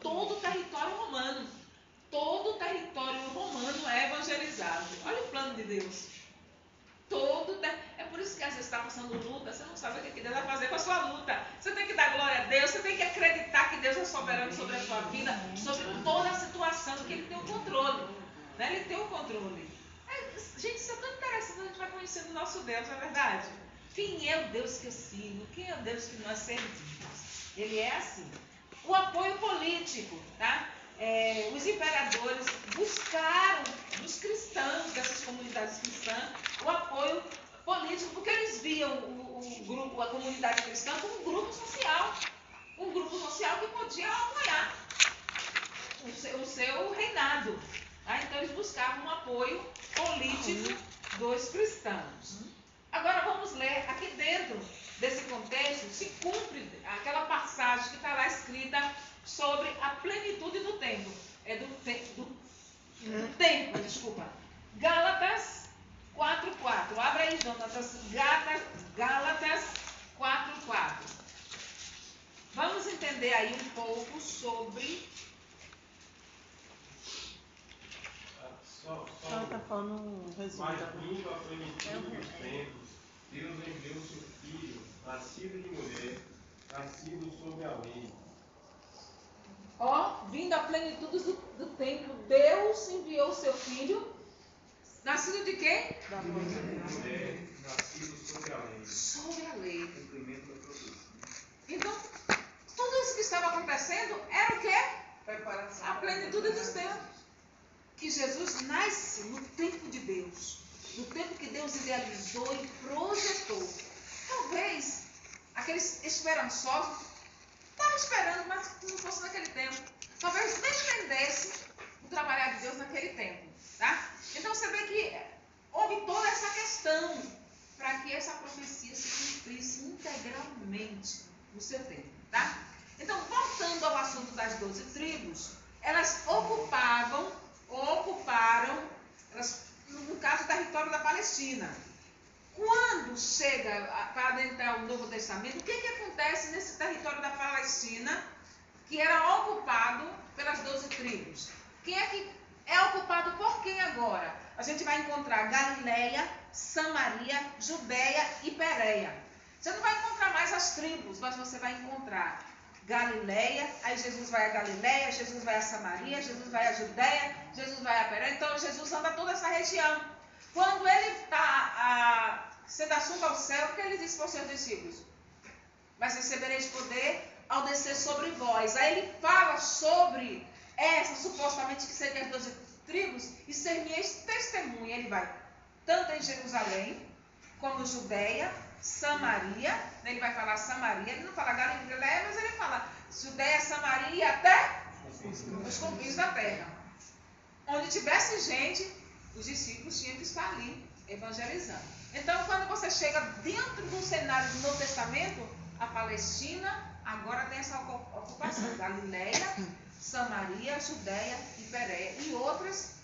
todo o território romano. Todo o território romano é evangelizado. Olha o plano de Deus. É por isso que às vezes está passando luta, você não sabe o que Deus vai fazer com a sua luta. Você tem que dar glória a Deus, você tem que acreditar que Deus é soberano sobre a sua vida, sobre toda a situação, que Ele tem o controle. Né? Ele tem o controle. Gente, isso é tão interessante, a gente vai conhecendo o nosso Deus, não é verdade? Quem é o Deus que eu sigo? Quem é o Deus que nós servimos? Ele é assim. O apoio político, tá? Os imperadores buscaram dos cristãos, dessas comunidades cristãs, o apoio político, porque eles viam o grupo, a comunidade cristã, como um grupo social que podia apoiar o seu reinado. Tá? Então eles buscavam um apoio político dos cristãos. Agora vamos ler aqui dentro desse contexto, se cumpre aquela passagem que está lá escrita sobre a plenitude do tempo. Gálatas 4:4. Abra aí, Jonatas. Gálatas 4:4. Vamos entender aí um pouco sobre... Só está falando um resumo. Mas vindo a plenitude dos tempos, Deus enviou seu Filho, nascido de mulher, nascido sob a lei. Vindo a plenitude do tempo, Deus enviou seu Filho, nascido de quem? Da mulher, nascido sobre a lei. Sobre a lei. Cumprimento da profecia. Então, tudo isso que estava acontecendo era o quê? Preparação. A plenitude dos tempos. Que Jesus nasce no tempo de Deus, no tempo que Deus idealizou e projetou. Talvez aqueles esperançosos estavam esperando, mas não fosse naquele tempo. Talvez defendesse o trabalhar de Deus naquele tempo. Tá? Então você vê que houve toda essa questão para que essa profecia se cumprisse integralmente no seu tempo. Tá? Então, voltando ao assunto das 12 tribos, elas ocuparam, no caso, o território da Palestina. Quando chega para adentrar o Novo Testamento, o que acontece nesse território da Palestina, que era ocupado pelas 12 tribos? Quem é que é ocupado por quem agora? A gente vai encontrar Galileia, Samaria, Judeia e Pérea. Você não vai encontrar mais as tribos, mas você vai encontrar Galileia, aí Jesus vai a Galileia, Jesus vai a Samaria, Jesus vai a Judeia, Jesus vai a Pérea. Então Jesus anda toda essa região. Quando ele está sendo assunto ao céu, o que ele disse para os seus discípulos? Mas recebereis poder ao descer sobre vós. Aí ele fala sobre essa, supostamente que seria as 12 tribos, e ser minhas testemunhas. Ele vai tanto em Jerusalém, como Judeia, Samaria. Ele vai falar Samaria, ele não fala Galileia, mas ele fala Judeia, Samaria e até os confins da terra. Onde tivesse gente, os discípulos tinham que estar ali evangelizando. Então, quando você chega dentro do cenário do Novo Testamento, a Palestina agora tem essa ocupação. Galileia, Samaria, Judeia e Pérea e outras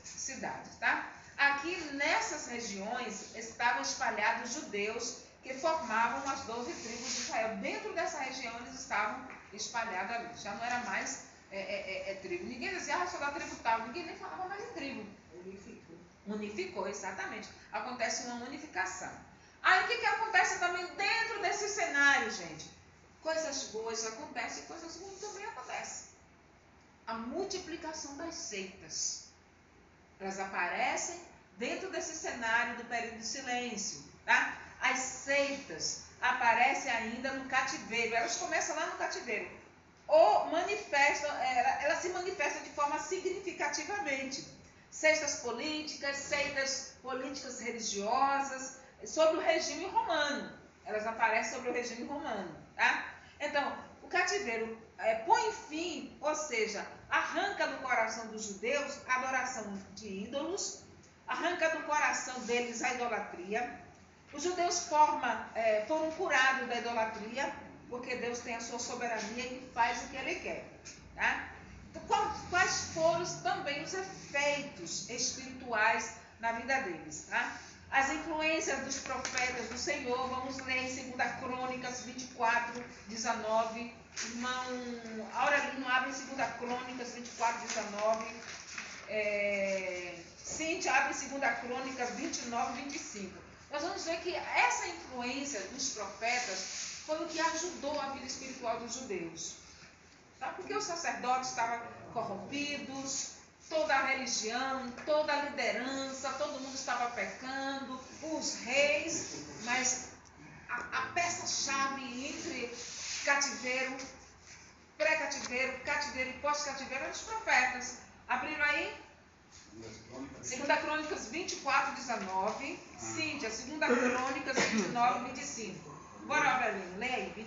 cidades, tá? Aqui nessas regiões estavam espalhados judeus que formavam as 12 tribos de Israel. Dentro dessa região eles estavam espalhados ali. Já não era mais tribo. Ninguém dizia, sou da tribo tal. Ninguém nem falava mais de tribo. Unificou, exatamente. Acontece uma unificação. Aí o que acontece também dentro desse cenário, gente? Coisas boas acontecem, coisas ruins também acontecem. A multiplicação das seitas. Elas aparecem dentro desse cenário do período de silêncio. Tá? As seitas aparecem ainda no cativeiro. Elas começam lá no cativeiro. Ou ela se manifesta de forma significativamente. Seitas políticas religiosas, sobre o regime romano. Elas aparecem sobre o regime romano. Tá? Então, o cativeiro põe fim, ou seja, arranca do coração dos judeus a adoração de ídolos, arranca do coração deles a idolatria. Os judeus foram curados da idolatria, porque Deus tem a sua soberania e faz o que Ele quer. Tá? Então, quais foram também os efeitos espirituais na vida deles? Tá? As influências dos profetas do Senhor, vamos ler em 2 Crônicas 24, 19. Irmão abre 2 Crônicas 24, 19. Cíntia, abre 2 Crônicas 29, 25. Nós vamos ver que essa influência dos profetas foi o que ajudou a vida espiritual dos judeus. Tá? Porque os sacerdotes estavam corrompidos, toda a religião, toda a liderança, todo mundo estava pecando, os reis, mas a peça-chave entre cativeiro, pré-cativeiro, cativeiro e pós-cativeiro eram os profetas. Abriram aí? 2 Crônicas 24, 19. Cíntia, 2 Crônicas 29, 25. Bora, Aurelino, leia aí, 24.